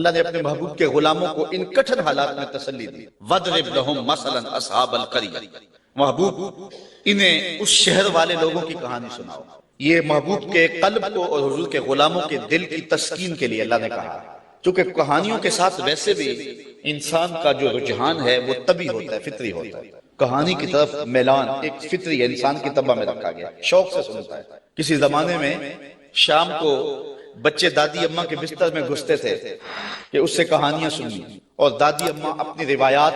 اللہ نے اپنے محبوب کے غلاموں کو ان کٹھن حالات میں تسلی دی. وَاضْرِبْ لَهُمْ مَثَلًا أَصْحَابَ الْقَرْيَةِ. محبوب انہیں اس شہر والے لوگوں کی کہانی سناؤ. یہ محبوب کے قلب کو اور حضور کے غلاموں کے دل کی تسکین کے لیے اللہ نے کہا. چونکہ کہانیوں کے ساتھ ویسے بھی انسان کا جو رجحان ہے وہ طبعی ہوتا ہے، فطری ہوتا ہے. کہانی کی طرف میلان ایک فطری ہے، انسان کی طبع میں رکھا گیا، شوق سے سنتا ہے. کسی زمانے میں شام کو بچے دادی اماں کے بستر میں گھستے تھے کہ اس سے کہانیاں سنی، اور دادی اماں اپنی روایات،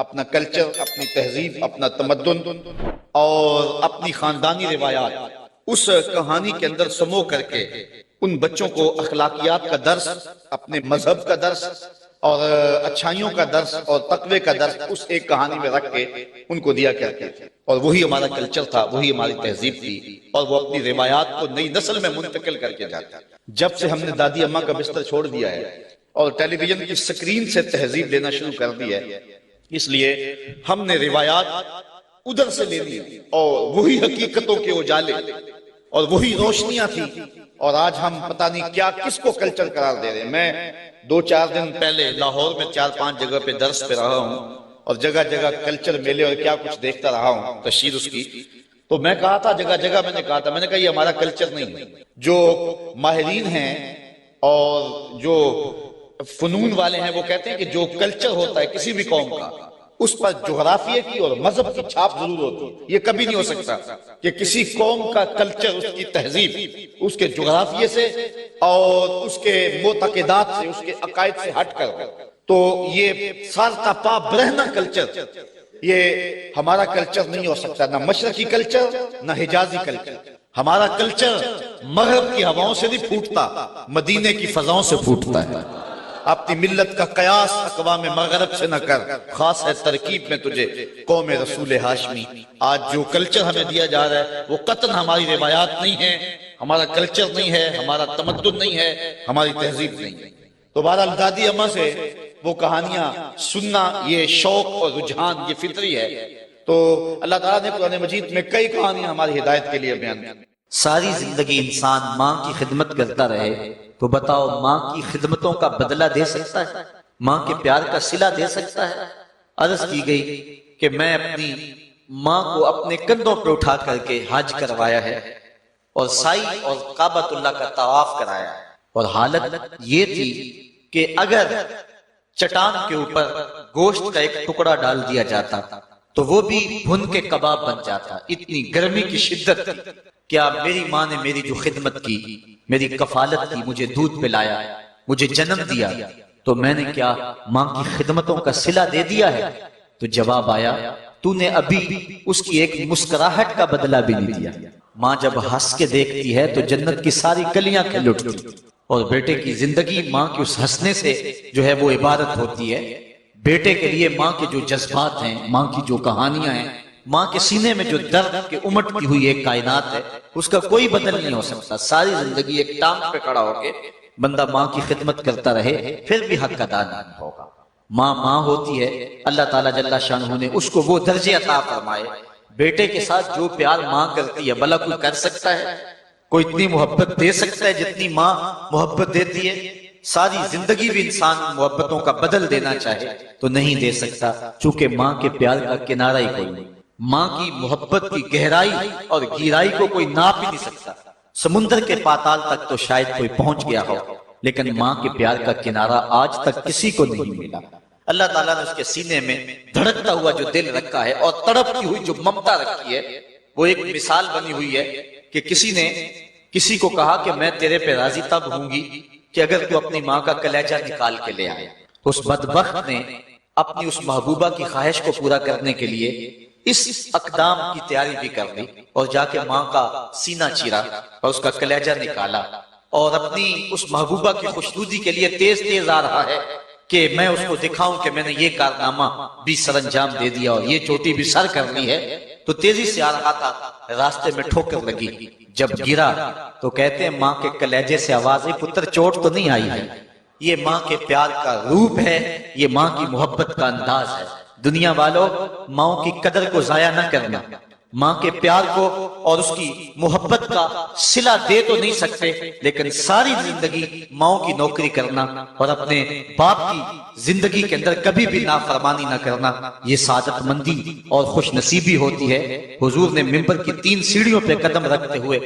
اپنا کلچر، اپنی تہذیب، اپنا تمدن اور اپنی خاندانی روایات اس کہانی کے اندر سمو کر کے ان بچوں کو اخلاقیات کا درس، اپنے مذہب کا درس اور اچھائیوں کا درس اور تقوی کا درس اس ایک کہانی میں رکھ کے ان کو دیا کرتے تھے. اور وہی ہمارا کلچر تھا، وہی ہماری تہذیب تھی، اور وہ اپنی روایات کو نئی نسل میں منتقل کر کے جاتا. جب سے ہم نے دادی اماں کا بستر چھوڑ دیا ہے اور ٹیلی ویژن کی سکرین سے تہذیب لینا شروع کر دی ہے، اس لیے ہم نے روایات ادھر سے لے لی اور وہی حقیقتوں کے اجالے اور وہی روشنیاں تھی. اور آج ہم پتہ نہیں کیا کس کو کلچر قرار دے رہے ہیں. میں 2-4 دن پہلے لاہور میں 4-5 جگہ پہ درس پہ رہا ہوں اور جگہ جگہ کلچر میلے اور کیا کچھ دیکھتا رہا ہوں، تشہیر اس کی. تو میں کہا تھا جگہ جگہ میں نے کہا یہ ہمارا کلچر نہیں ہے. جو ماہرین ہیں اور جو فنون والے ہیں وہ کہتے ہیں کہ جو کلچر ہوتا ہے کسی بھی قوم کا، اس پر جغرافیے کی اور مذہب کی چھاپ ضرور ہوتی ہے. یہ کبھی نہیں ہو سکتا کہ کسی قوم کا کلچر، اس کی تہذیب اس کے جغرافیے سے اور اس کے معتقدات سے، اس کے عقائد سے ہٹ کر ہو. تو یہ سارتا پا برہنہ کلچر، یہ ہمارا کلچر نہیں ہو سکتا. نہ مشرقی کلچر، نہ حجازی کلچر. ہمارا کلچر مغرب کی ہواؤں سے نہیں پھوٹتا، مدینے کی فضاؤں سے پھوٹتا ہے. اپنی ملت کا قیاس اقوام مغرب سے نہ کر، خاص ہے ترکیب میں تجھے قوم رسول ہاشمی. آج جو کلچر ہمیں دیا جا رہا ہے وہ قطعاً ہماری روایات نہیں ہے، ہمارا کلچر نہیں ہے، ہمارا تمدن نہیں ہے، ہماری تہذیب نہیں ہے. تو بہرحال دادی اماں سے وہ کہانیاں سننا یہ شوق اور رجحان یہ فطری ہے. تو اللہ تعالیٰ نے قرآن مجید میں کئی کہانیاں ہماری ہدایت کے لیے بیان کی. ساری زندگی انسان ماں کی خدمت کرتا رہے تو بتاؤ ماں کی خدمتوں کا بدلہ دے سکتا ہے؟ ماں کے پیار کا صلہ دے سکتا ہے؟ عرض کی گئی کہ میں اپنی ماں کو اپنے کندھوں پہ اٹھا کر کے حج کروایا ہے اور سائی اور کعبۃ اللہ کا طواف کرایا ہے، اور حالت یہ تھی کہ اگر چٹان کے اوپر گوشت کا ایک ٹکڑا ڈال دیا جاتا تو وہ بھی بھن کے کباب بن جاتا. اتنی گرمی کی شدت تھی. کیا میری ماں نے میری جو خدمت کی، میری کفالت کی، مجھے دودھ پلایا، مجھے جنم دیا، تو میں نے کیا ماں کی خدمتوں کا صلہ دے دیا ہے؟ تو جواب آیا تو نے ابھی اس کی ایک مسکراہٹ کا بدلہ بھی نہیں دیا. ماں جب ہنس کے دیکھتی ہے تو جنت کی ساری کلیاں کھل اٹھتی، اور بیٹے کی زندگی ماں کے اس ہنسنے سے جو ہے وہ عبادت ہوتی ہے. بیٹے کے لیے ماں کے جو جذبات ہیں، ماں کی جو کہانیاں ہیں، ماں کے سینے میں جو درد کے امٹتی ہوئی ایک کائنات ہے، اس کا کوئی بدل نہیں ہو سکتا. ساری زندگی ایک ٹانگ پہ کھڑا ہو کے بندہ ماں کی خدمت کرتا رہے پھر بھی حق ادا نہیں ہوگا. ماں ماں ہوتی ہے. اللہ تعالیٰ جل شانہ نے اس کو وہ درجے عطا فرمائے. بیٹے کے ساتھ جو پیار ماں کرتی ہے بھلا کوئی کر سکتا ہے؟ کوئی اتنی محبت دے سکتا ہے جتنی ماں محبت دیتی ہے؟ ساری زندگی بھی انسان محبتوں کا بدل دینا چاہے تو نہیں دے سکتا، چونکہ ماں کے پیار کا کنارہ ہی کوئی نہیں. ماں کی محبت کی گہرائی اور گہرائی کو کوئی ناپ ہی نہیں سکتا. سمندر کے پاتال تک تو شاید کوئی پہنچ گیا ہو، لیکن ماں کے پیار کا کنارہ آج تک کسی کو نہیں ملا. اللہ تعالیٰ نے اس کے سینے میں دھڑکتا ہوا جو دل رکھا ہے اور تڑپتی ہوئی جو ممتا رکھی ہے، وہ ایک مثال بنی ہوئی ہے کہ کسی نے کسی کو کہا کہ میں تیرے پہ راضی تب ہوں گی کہ اگر تو اپنی ماں کا کلیجہ نکال کے لے آئے. تو اس بدبخت نے اپنی اس محبوبہ کی خواہش کو پورا کرنے کے لیے اس اقدام کی تیاری بھی کر لی اور جا کے ماں کا سینہ چیرا اور اس کا کلیجہ نکالا، اور اپنی اس محبوبہ کی خوشنودی کے لیے تیز تیز آ رہا ہے کہ میں اس کو دکھاؤں کہ میں نے یہ کارنامہ بھی سر انجام دے دیا اور یہ چوٹی بھی سر کر لی ہے. تو تیزی سے آ رہا تھا، راستے میں ٹھوکر لگی. جب گرا تو کہتے ہیں ماں کے کلیجے سے آواز آئی پتر چوٹ تو نہیں آئی ہے. یہ ماں کے پیار کا روپ ہے، یہ ماں کی محبت کا انداز ہے. دنیا والوں، ماؤں کی قدر کو ضائع نہ کرنا. ماں کے پیار کو اور اس کی محبت کا صلہ دے تو نہیں سکتے، لیکن ساری زندگی ماں کی نوکری کرنا اور اپنے باپ کی زندگی کے اندر کبھی بھی نافرمانی نہ کرنا، یہ سعادت مندی اور خوش نصیبی ہوتی ہے۔ حضور نے منبر کی 3 سیڑھیوں پہ قدم رکھتے ہوئے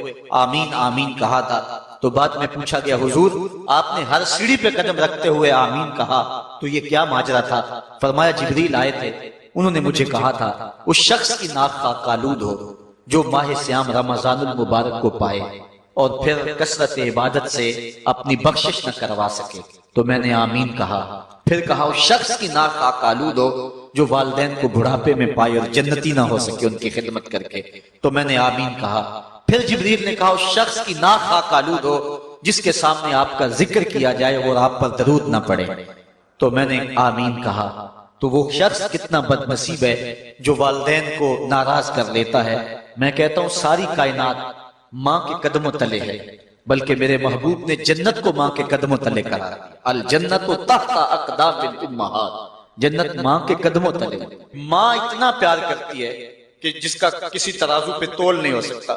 آمین آمین کہا تھا، تو بعد میں پوچھا گیا حضور آپ نے ہر سیڑھی پہ قدم رکھتے ہوئے آمین کہا، تو یہ کیا ماجرا تھا؟ فرمایا جبریل آئے تھے، انہوں نے مجھے کہا تھا اس شخص کی ناک خاک آلود ہو جو ماہ سیام رمضان المبارک کو پائے اور پھر کثرت عبادت سے اپنی بخشش نہ کروا سکے، تو میں نے آمین کہا۔ پھر کہا اس شخص کی ناک خاک آلود ہو جو والدین کو بڑھاپے میں پائے اور جنتی نہ ہو سکے ان کی خدمت کر کے، تو میں نے آمین کہا۔ پھر جبریل نے کہا اس شخص کی ناک خاک آلود ہو جس کے سامنے آپ کا ذکر کیا جائے اور آپ پر درود نہ پڑے، تو میں نے آمین کہا۔ تو وہ شخص کتنا بد نصیب ہے جو والدین کو ناراض کر لیتا ہے۔ میں کہتا ہوں ساری کائنات ماں کے قدموں تلے ہے، بلکہ میرے محبوب نے جنت کو ماں کے قدموں تلے کرا دیا۔ الجنت تحت اقدام الامہات، جنت ماں کے قدموں تلے۔ ماں اتنا پیار کرتی ہے کہ جس کا کسی ترازو پہ تول نہیں ہو سکتا،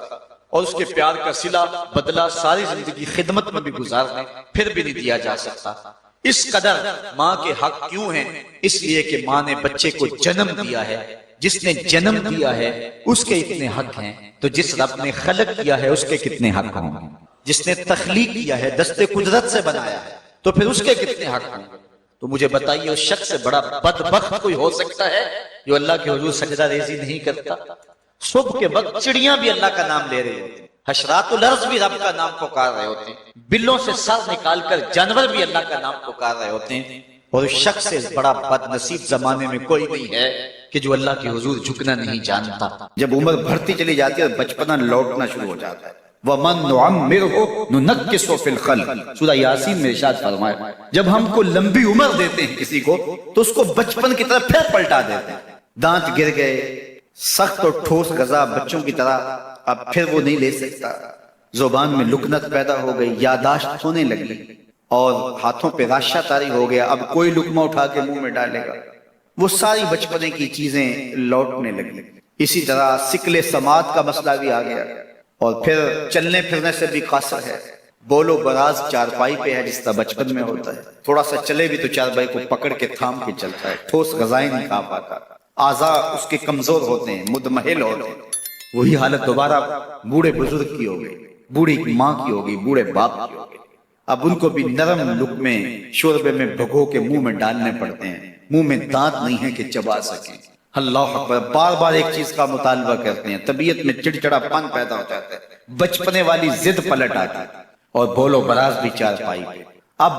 اور اس کے پیار کا صلہ بدلہ ساری زندگی خدمت میں بھی گزار دیں پھر بھی نہیں دیا جا سکتا۔ اس قدر ماں کے حق کیوں ہیں؟ اس لیے کہ ماں نے بچے کو جنم دیا ہے، جس نے جنم دیا ہے اس کے اتنے حق ہیں، تو جس رب نے خلق کیا ہے اس کے کتنے حق ہوں گے؟ جس نے تخلیق کیا ہے، دست قدرت سے بنایا ہے، تو پھر اس کے کتنے حق ہوں گے؟ تو مجھے بتائیے اس شخص سے بڑا بدبخت کوئی ہو سکتا ہے جو اللہ کے حضور سجدہ ریزی نہیں کرتا؟ صبح کے وقت چڑیاں بھی اللہ کا نام لے رہے ہوتے ہیں، حشرات الارض بھی رب کا نام پکار رہے ہوتے ہیں، بلوں سے سر نکال کر جانور بھی اللہ کا نام پکار رہے ہوتے ہیں، اور اس شخص سے بڑا بد نصیب زمانے میں کوئی نہیں ہے کہ جو اللہ کے حضور جھکنا نہیں جانتا۔ جب عمر بڑھتی چلی جاتی ہے بچپنا لوٹنا شروع ہو جاتا ہے۔ وَمَن نُعَمِّرْهُ نُنَكِّسُهُ فِي الْخَلْقِ، سورہ یاسین میں ارشاد فرمایا جب ہم کو لمبی عمر دیتے ہیں کسی کو تو اس کو بچپن کی طرح پھر پلٹا دیتے ہیں۔ دانت گر گئے، سخت اور ٹھوس غذا بچوں کی طرح اب پھر وہ نہیں لے سکتا، زبان میں لکنت پیدا ہو گئی، یاداشت ہونے لگی، اور ہاتھوں پہ راشہ طاری ہو گیا، اب کوئی لقمہ اٹھا کے منہ میں ڈالے گا، وہ ساری بچپنے کی چیزیں لوٹنے لگی۔ اسی طرح سکل سماعت کا مسئلہ بھی آ گیا، اور پھر چلنے پھرنے سے بھی قاصر ہے، بول و براز چارپائی پہ ہے جس طرح بچپن میں ہوتا ہے، تھوڑا سا چلے بھی تو چارپائی کو پکڑ کے تھام کے چلتا ہے، ٹھوس غذائیں نہیں کھا پاتا، اعضاء اس کے کمزور ہوتے ہیں، مدمحل ہوتے ہیں۔ وہی حالت دوبارہ بوڑھے بزرگ کی ہو گئی، بوڑھی ماں کی ہو گئی، بوڑھے باپ کی ہو گئی، اب ان کو بھی نرم لقمے شوربے میں بھگو کے منہ میں ڈالنے پڑتے ہیں، منہ میں دانت نہیں ہے کہ چبا سکیں۔ اللہ اکبر، بار بار ایک چیز کا مطالبہ کرتے ہیں، طبیعت میں چڑچڑا پن پیدا ہو جاتا ہے، بچپنے والی ضد پلٹ آتی ہے، اور بول و براز بھی چارپائی پہ۔ اب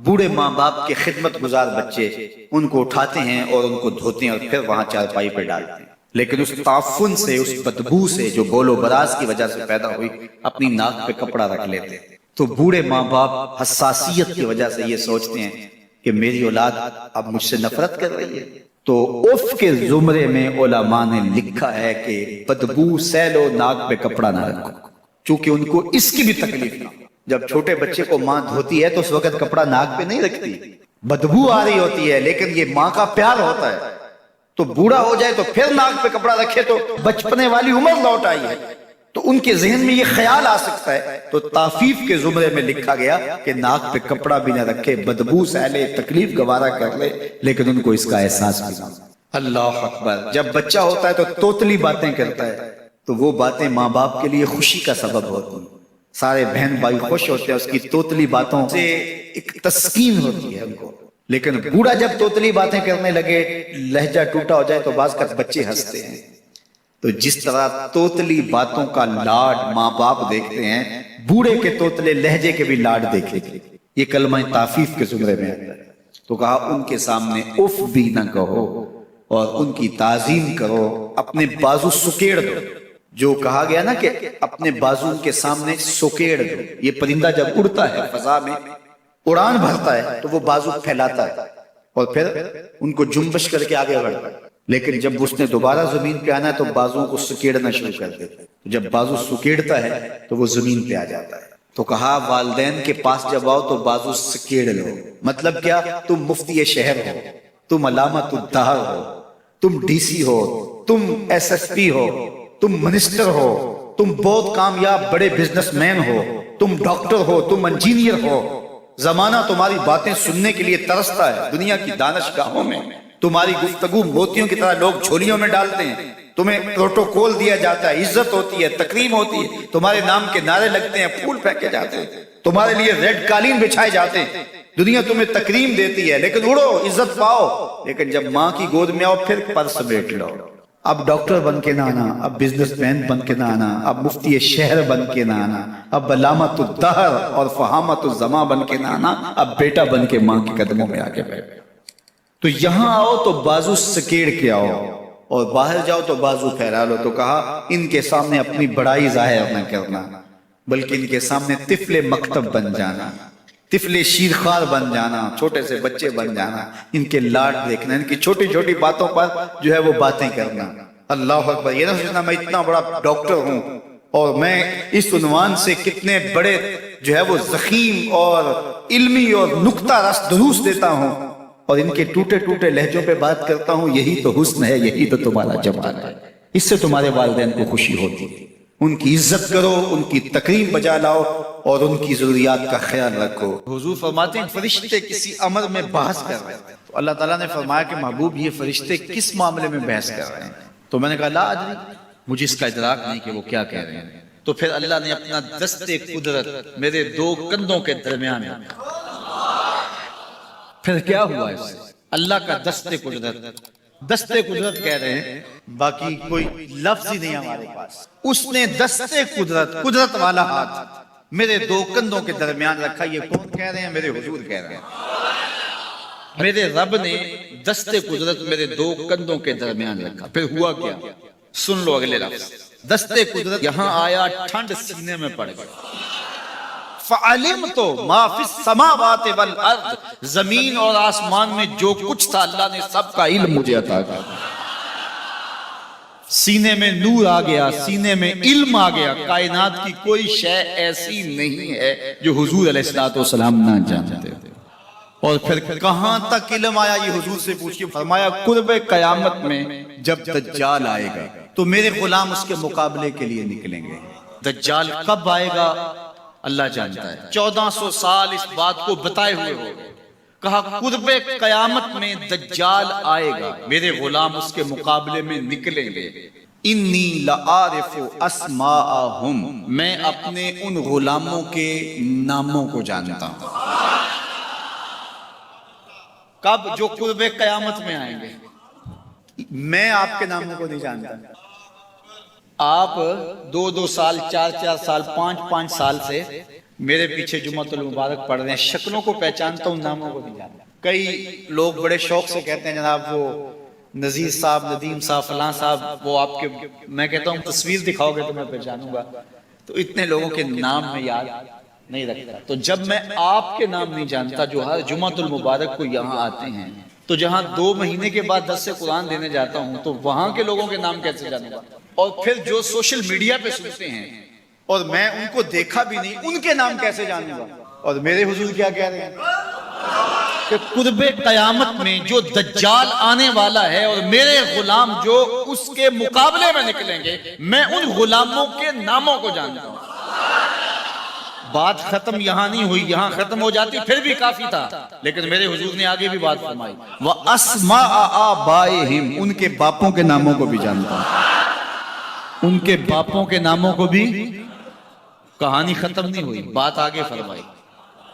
بوڑھے ماں باپ کے خدمت گزار بچے ان کو اٹھاتے ہیں اور ان کو دھوتے ہیں اور پھر وہاں چارپائی پہ ڈالتے ہیں، لیکن اس تعفن سے، اس بدبو سے جو بول و براز کی وجہ سے پیدا ہوئی، اپنی ناک پہ کپڑا رکھ لیتے ہیں۔ تو بوڑھے ماں باپ حساسیت کی وجہ سے یہ سوچتے ہیں کہ میری اولاد اب مجھ سے نفرت کر رہی ہے، تو اف کے زمرے میں علماء نے لکھا ہے کہ بدبو سیلو، ناک پہ کپڑا نہ رکھو، چونکہ ان کو اس کی بھی تکلیف نہ ہو۔ جب چھوٹے بچے کو ماں دھوتی ہے تو اس وقت کپڑا ناک پہ نہیں رکھتی، بدبو آ رہی ہوتی ہے، لیکن یہ ماں کا پیار ہوتا ہے، تو بوڑھا ہو جائے تو پھر ناک پہ کپڑا رکھے تو بچپنے والی عمر لوٹ آئی ہے، تو ان کے ذہن میں یہ خیال آ سکتا ہے، تو تعفیف کے زمرے میں لکھا گیا کہ ناک پہ کپڑا بھی نہ رکھے، بدبو سہلے، تکلیف گوارا کر لے، لیکن ان کو اس کا احساس بھی نہ۔ اللہ اکبر، جب بچہ ہوتا ہے تو توتلی باتیں کرتا ہے، تو وہ باتیں ماں باپ کے لیے خوشی کا سبب ہوتی ہیں، سارے بہن بھائی خوش ہوتے ہیں، اس کی توتلی باتوں سے ایک تسکین ہوتی ہے ان کو۔ لیکن بوڑھا جب توتلی باتیں کرنے لگے، لہجہ ٹوٹا ہو جائے تو بعض کا بچے ہنستے ہیں۔ تو جس طرح توتلی باتوں کا لاڈ ماں باپ دیکھتے ہیں، بوڑھے کے توتلے لہجے کے بھی لاڈ دیکھے گے۔ یہ کلمہ تعفیف کے زمرے میں آتا ہے۔ تو کہا ان کے سامنے اف بھی نہ کہو اور ان کی تعظیم کرو، اپنے بازو سکیڑ دو۔ جو کہا گیا نا کہ اپنے بازو کے سامنے سکیڑ دو، یہ پرندہ جب اڑتا ہے فضا میں اڑان بھرتا ہے تو وہ بازو پھیلاتا ہے اور پھر ان کو جنبش کر کے آگے بڑھتا ہے، لیکن جب اس نے دوبارہ زمین پہ آنا ہے تو بازوؤں کو سکیڑنا شروع کر دیتا ہے۔ جب بازو سکیڑتا ہے تو وہ زمین پہ آ جاتا ہے۔ تو کہا والدین کے پاس جب آؤ تو بازو سکیڑ لو، مطلب کیا؟ تم مفتی شہر ہو، تم علامت الدہر ہو، تم ڈی سی ہو، تم ایس ایس پی ہو، تم منسٹر ہو، تم بہت کامیاب بڑے بزنس مین ہو، تم ڈاکٹر ہو، تم انجینئر ہو، زمانہ تمہاری باتیں سننے کے لیے ترستا ہے۔ دنیا کی دانشگاہوں میں تمہاری گفتگو موتیوں کی طرح لوگ جھولیوں میں ڈالتے ہیں، تمہیں پروٹوکول دیا جاتا ہے، عزت ہوتی ہے، تکریم ہوتی ہے، تمہارے نام کے نعرے لگتے ہیں، پھول پھینکے جاتے ہیں، تمہارے لیے ریڈ قالین بچھائے جاتے ہیں، دنیا تمہیں تکریم دیتی ہے، لیکن اڑو، عزت پاؤ، لیکن جب ماں کی گود میں آؤ پھر پرس بیٹھ لو۔ اب ڈاکٹر بن کے نہ آنا، اب بزنس مین بن کے نہ آنا، اب مفتی شہر بن کے نہ آنا، اب علامت الدہر اور فہامت الزماں بن کے نہ آنا، اب بیٹا بن کے ماں کے قدموں میں آگے بیٹھ۔ تو یہاں آؤ تو بازو سکیڑ کے آؤ، اور باہر جاؤ تو بازو پھیلا لو۔ تو کہا ان کے سامنے اپنی بڑائی ظاہر نہ کرنا، بلکہ ان کے سامنے طفل مکتب بن جانا، طفل شیرخوار بن جانا، چھوٹے سے بچے بن جانا، ان کے لاڈ دیکھنا، ان کی چھوٹی چھوٹی باتوں پر جو ہے وہ باتیں کرنا۔ اللہ اکبر، یہ نہ سوچنا میں اتنا بڑا ڈاکٹر ہوں اور میں اس عنوان سے کتنے بڑے جو ہے وہ ضخیم اور علمی اور نکتہ رس دروس دیتا ہوں، اور ان کے ٹوٹے ٹوٹے لہجوں پہ بات کرتا ہوں۔ یہی تو حسن ہے، یہی تو تمہارا جمال ہے، اس سے تمہارے والدین کو خوشی ہوتی ہے۔ ان کی عزت کرو، ان کی تکریم بجا لاؤ، اور ان کی ضروریات کا خیال رکھو۔ حضور فرماتے ہیں فرشتے کسی امر میں بحث کر رہے ہیں، تو اللہ تعالیٰ نے فرمایا کہ محبوب یہ فرشتے کس معاملے میں بحث کر رہے ہیں؟ تو میں نے کہا لا ادری، مجھے اس کا ادراک نہیں کہ وہ کیا کہہ رہے ہیں۔ تو پھر اللہ نے اپنا دست قدرت میرے دو کندھوں کے درمیان میں، پھر کیا ہوا اس سے؟ اللہ کا دست قدرت کہہ رہے ہیں، باقی کوئی لفظ ہی نہیں ہمارے پاس۔ اس نے دست قدرت والا ہاتھ میرے دو کندھوں کے درمیان رکھا۔ یہ کون کہہ رہے ہیں؟ میرے حضور کہہ رہے ہیں۔ میرے رب نے دست قدرت میرے دو کندھوں کے درمیان رکھا۔ پھر ہوا کیا؟ سن لو اگلے لفظ۔ دست قدرت یہاں آیا، ٹھنڈ سینے میں پڑ گئی۔ فَعَلِمْتُ مَا فِي السَّمَاوَاتِ وَالْأَرْضِ، زمین اور آسمان میں جو کچھ تھا اللہ نے سب کا علم مجھے عطا کیا۔ سینے میں نور آ گیا، سینے میں علم آ گیا۔ کائنات کی کوئی شے ایسی نہیں ہے جو حضور علیہ السلام نہ جانتے۔ اور پھر کہاں تک علم آیا یہ حضور سے پوچھئے۔ فرمایا قرب قیامت میں جب دجال آئے گا تو میرے غلام اس کے مقابلے کے لیے نکلیں گے۔ دجال کب آئے گا اللہ جانتا ہے۔ 1400 سال اس بات کو بتائے ہوئے ہو۔ کہا قرب قیامت میں دجال آئے گا، میرے غلام اس کے مقابلے میں نکلیں گے۔ انی لعارف اسماءہم، میں اپنے ان غلاموں کے ناموں کو جانتا ہوں۔ کب؟ جو قرب قیامت میں آئیں گے۔ میں آپ کے ناموں کو نہیں جانتا۔ آپ 2 سال، 4 سال، 5 سال سے میرے پیچھے جمعۃ المبارک پڑھ رہے ہیں، شکلوں کو پہچانتا ہوں، ناموں کو نہیں جانتا۔ کئی لوگ بڑے شوق سے کہتے ہیں جناب وہ نذیر صاحب، ندیم صاحب، فلاں صاحب، وہ آپ کے، میں کہتا ہوں تصویر دکھاؤ گے تو میں پہچانوں گا۔ تو اتنے لوگوں کے نام میں یاد نہیں رکھتا۔ تو جب میں آپ کے نام نہیں جانتا جو ہر جمعۃ المبارک کو یہاں آتے ہیں، تو جہاں 2 مہینے کے بعد درس قرآن دینے جاتا ہوں تو وہاں کے لوگوں کے نام کیسے جانوں گا؟ اور پھر جو سوشل میڈیا پہ سنتے ہیں اور میں ان کو دیکھا بھی نہیں، ان کے نام کیسے جانوں گا؟ اور میرے حضور کیا کہہ رہے ہیں کہ قرب قیامت میں جو دجال آنے والا ہے اور میرے غلام جو اس کے مقابلے میں نکلیں گے، میں ان غلاموں کے ناموں کو جانتا ہوں۔ بات ختم یہاں نہیں ہوئی، یہاں ختم ہو جاتی پھر بھی کافی تھا، لیکن میرے حضور نے آگے بھی بات فرمائی۔ وَأَسْمَاءَ آبَائِهِمْ، ان کے باپوں کے ناموں کو بھی جانتا ہوں، ان کے باپوں کے ناموں کو بھی۔ کہانی ختم نہیں ہوئی، بات آگے فرمائی۔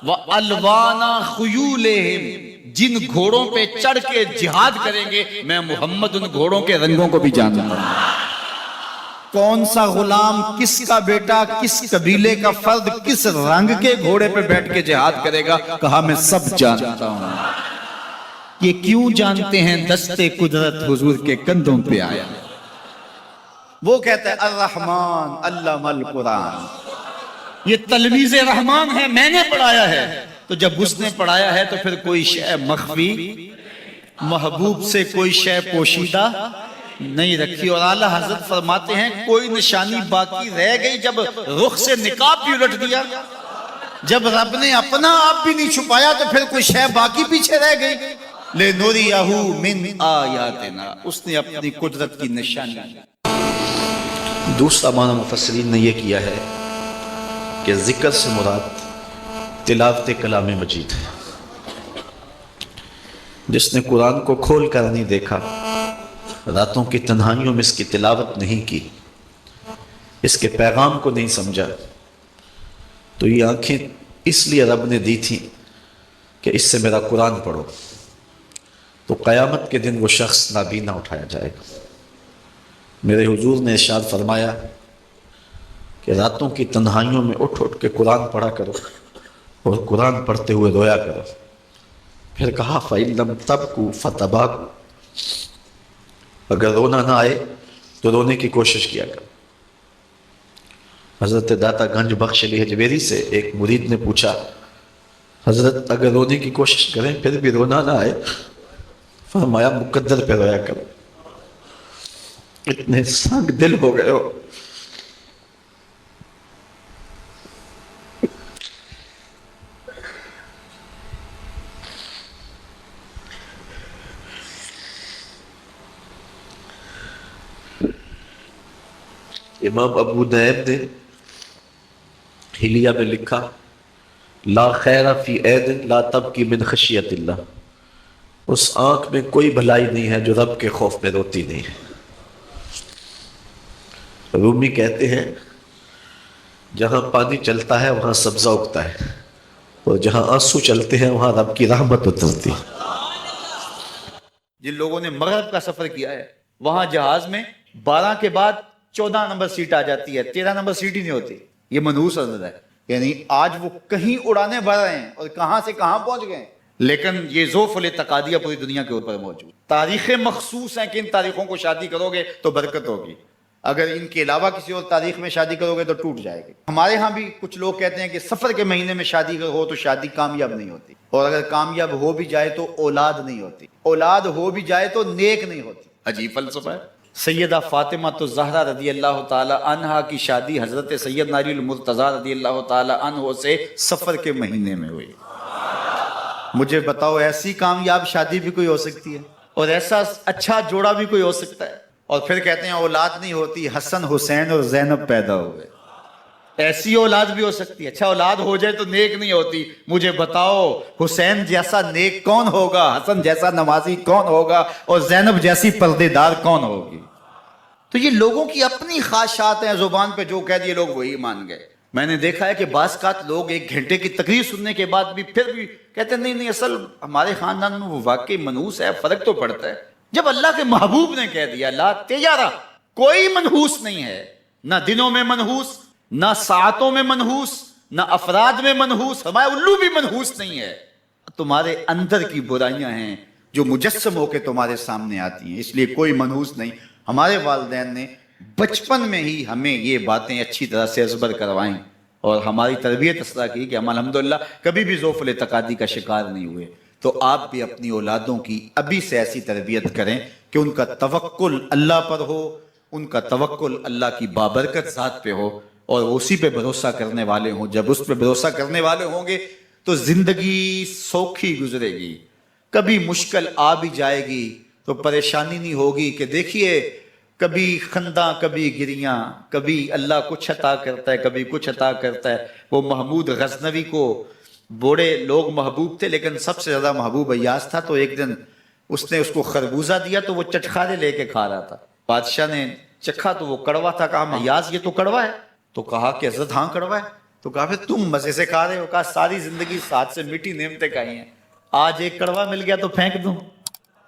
وَأَلْوَانَ خُيُولِهِمْ، جن گھوڑوں پہ چڑھ کے جہاد کریں گے میں محمد ان گھوڑوں کے رنگوں کو بھی جانتا ہوں۔ کون سا غلام، کس کا بیٹا، کس قبیلے کا فرد کس رنگ کے گھوڑے پہ بیٹھ کے جہاد کرے گا؟ کہا میں سب جانتا ہوں۔ یہ کیوں جانتے ہیں؟ دست قدرت حضور کے کندھوں پہ آیا۔ وہ کہتا ہے الرحمن علم القرآن، یہ تلمیذ رحمان ہے، میں نے پڑھایا ہے۔ تو جب اس نے پڑھایا ہے تو پھر کوئی شے مخفی، محبوب سے کوئی شے پوشیدہ نہیں رکھی۔ اور اعلیٰ حضرت فرماتے ہیں کوئی نشانی باقی رہ گئی جب رخ سے نقاب بھی الٹ دیا، جب رب نے اپنا آپ بھی نہیں چھپایا تو پھر کوئی شے باقی پیچھے رہ گئی۔ لِنُرِيَهُ مِنْ آیَاتِنَا، اس نے اپنی قدرت کی نشانی دوسرا معنی مفسرین نے یہ کیا ہے کہ ذکر سے مراد تلاوت کلام مجید ہے۔ جس نے قرآن کو کھول کر نہیں دیکھا، راتوں کی تنہائیوں میں اس کی تلاوت نہیں کی، اس کے پیغام کو نہیں سمجھا، تو یہ آنکھیں اس لیے رب نے دی تھیں کہ اس سے میرا قرآن پڑھو، تو قیامت کے دن وہ شخص نابینا اٹھایا جائے گا۔ میرے حضور نے ارشاد فرمایا کہ راتوں کی تنہائیوں میں اٹھ اٹھ کے قرآن پڑھا کرو اور قرآن پڑھتے ہوئے رویا کرو۔ پھر کہا فَإِن لَمْ تَبْكُوا فَتَبَاكُوا، اگر رونا نہ آئے تو رونے کی کوشش کیا کرو۔ حضرت داتا گنج بخش علی حجویری سے ایک مرید نے پوچھا، حضرت اگر رونے کی کوشش کریں پھر بھی رونا نہ آئے؟ فرمایا مقدر پہ رویا کرو، اتنے سنگ دل ہو گئے ہو۔ امام ابو نعیم نے حلیہ میں لکھا، لا خیر فی عین لا تبکی من خشیت اللہ، اس آنکھ میں کوئی بھلائی نہیں ہے جو رب کے خوف میں روتی نہیں ہے۔ رومی کہتے ہیں جہاں پانی چلتا ہے وہاں سبزہ اگتا ہے، اور جہاں آنسو چلتے ہیں وہاں رب کی رحمت اترتی ہے۔ جن لوگوں نے مغرب کا سفر کیا ہے، وہاں جہاز میں 12 کے بعد 14 نمبر سیٹ آ جاتی ہے، 13 نمبر سیٹ ہی نہیں ہوتی۔ یہ منحوس عدد ہے، یعنی آج وہ کہیں اڑانے بھر رہے ہیں اور کہاں سے کہاں پہنچ گئے، لیکن یہ ذوف الاعتقادیہ پوری دنیا کے اوپر موجود۔ تاریخیں مخصوص ہیں کہ ان تاریخوں کو شادی کرو گے تو برکت ہوگی، اگر ان کے علاوہ کسی اور تاریخ میں شادی کرو گے تو ٹوٹ جائے گی۔ ہمارے ہاں بھی کچھ لوگ کہتے ہیں کہ سفر کے مہینے میں شادی ہو تو شادی کامیاب نہیں ہوتی، اور اگر کامیاب ہو بھی جائے تو اولاد نہیں ہوتی، اولاد ہو بھی جائے تو نیک نہیں ہوتی۔ عجیب فلسفہ ہے۔ سیدہ فاطمہ الزہرا رضی اللہ تعالی عنہا کی شادی حضرت سیدنا علی المرتضیٰ رضی اللہ تعالی عنہ سے سفر کے مہینے میں ہوئی۔ مجھے بتاؤ ایسی کامیاب شادی بھی کوئی ہو سکتی ہے، اور ایسا اچھا جوڑا بھی کوئی ہو سکتا ہے، اور پھر کہتے ہیں اولاد نہیں ہوتی، حسن حسین اور زینب پیدا ہوئے۔ ایسی اولاد بھی ہو سکتی ہے، اچھا اولاد ہو جائے تو نیک نہیں ہوتی۔ مجھے بتاؤ حسین جیسا نیک کون ہوگا، حسن جیسا نمازی کون ہوگا، اور زینب جیسی پردے دار کون ہوگی؟ تو یہ لوگوں کی اپنی خواہشات ہیں، زبان پہ جو کہہ دیے لوگ وہی مان گئے۔ میں نے دیکھا ہے کہ بعض اوقات لوگ 1 گھنٹے کی تقریر سننے کے بعد بھی پھر بھی کہتے ہیں نہیں اصل ہمارے خاندان میں وہ واقعی منحوس ہے، فرق تو پڑتا ہے۔ جب اللہ کے محبوب نے کہہ دیا لا تجارہ، کوئی منحوس نہیں ہے، نہ دنوں میں منحوس، نہ ساعتوں میں منحوس، نہ افراد میں منحوس، ہمارے الو بھی منحوس نہیں ہے۔ تمہارے اندر کی برائیاں ہیں جو مجسم ہو کے تمہارے سامنے آتی ہیں، اس لیے کوئی منحوس نہیں۔ ہمارے والدین نے بچپن میں ہی ہمیں یہ باتیں اچھی طرح سے ازبر کروائیں اور ہماری تربیت اس طرح کی کہ ہم الحمدللہ کبھی بھی ذوف الاعتقادی کا شکار نہیں ہوئے۔ تو آپ بھی اپنی اولادوں کی ابھی سے ایسی تربیت کریں کہ ان کا توکل اللہ پر ہو، ان کا توکل اللہ کی بابرکت ذات پہ ہو، اور اسی پہ بھروسہ کرنے والے ہوں۔ جب اس پہ بھروسہ کرنے والے ہوں گے تو زندگی سوکھی گزرے گی، کبھی مشکل آ بھی جائے گی تو پریشانی نہیں ہوگی کہ دیکھیے کبھی خنداں کبھی گریاں، کبھی اللہ کچھ عطا کرتا ہے کبھی کچھ عطا کرتا ہے۔ وہ محمود غزنوی کو بوڑھے لوگ محبوب تھے، لیکن سب سے زیادہ محبوب ایاز تھا۔ تو ایک دن اس نے اس کو خربوزہ دیا تو وہ چٹخارے لے کے کھا رہا تھا۔ بادشاہ نے چکھا تو وہ کڑوا تھا، کہا ایاز یہ تو کڑوا ہے؟ تو کہا کہ حضرت ہاں کڑوا ہے۔ تو کہا پھر تم مزے سے کھا رہے ہو؟ کہا ساری زندگی ساتھ سے میٹھی نعمتیں کھائی ہیں، آج ایک کڑوا مل گیا تو پھینک دوں؟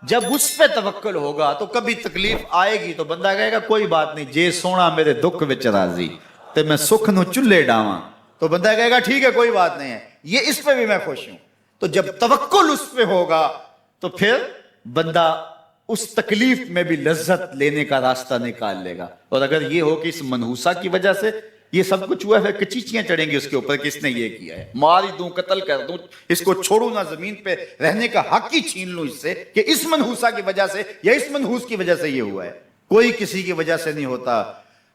جب اس پہ توکل ہوگا تو کبھی تکلیف آئے گی تو بندہ کہے گا کوئی بات نہیں، جے سونا میرے دکھ وچ راضی تے میں سکھ نو چلے ڈاواں، تو بندہ کہے گا ٹھیک ہے کوئی بات نہیں ہے، یہ اس پہ بھی میں خوش ہوں۔ تو جب توکل اس پہ ہوگا تو پھر بندہ اس تکلیف میں بھی لذت لینے کا راستہ نکال لے گا۔ اور اگر یہ ہو کہ اس منحوسہ کی وجہ سے یہ سب کچھ ہوا ہے، کچیچیاں چڑھیں گی اس کے اوپر، کس نے یہ کیا ہے، مار دوں قتل کر دوں، اس کو چھوڑوں نہ، زمین پہ رہنے کا حق ہی چھین لوں اس سے کہ اس منحوسہ کی وجہ سے یا اس منحوس کی وجہ سے یہ ہوا ہے۔ کوئی کسی کی وجہ سے نہیں ہوتا،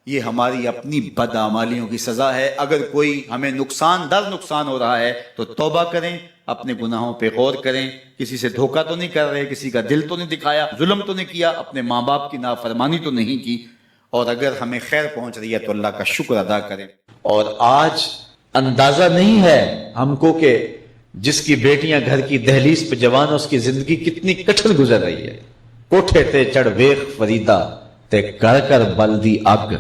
یہ ہماری اپنی بدعمالیوں کی سزا ہے۔ اگر کوئی ہمیں نقصان در نقصان ہو رہا ہے تو توبہ کریں، اپنے گناہوں پہ غور کریں، کسی سے دھوکہ تو نہیں کر رہے، کسی کا دل تو نہیں دکھایا، ظلم تو نہیں کیا، اپنے ماں باپ کی نافرمانی تو نہیں کی، اور اگر ہمیں خیر پہنچ رہی ہے تو اللہ کا شکر ادا کریں. اور آج اندازہ نہیں ہے ہم کو کہ جس کی بیٹیاں گھر کی دہلیز پہ جوان اس کی زندگی کتنی کٹھن گزر رہی ہے. کوٹھے تے چڑھ ویخ فریدا تے کر کر بل دی اگ.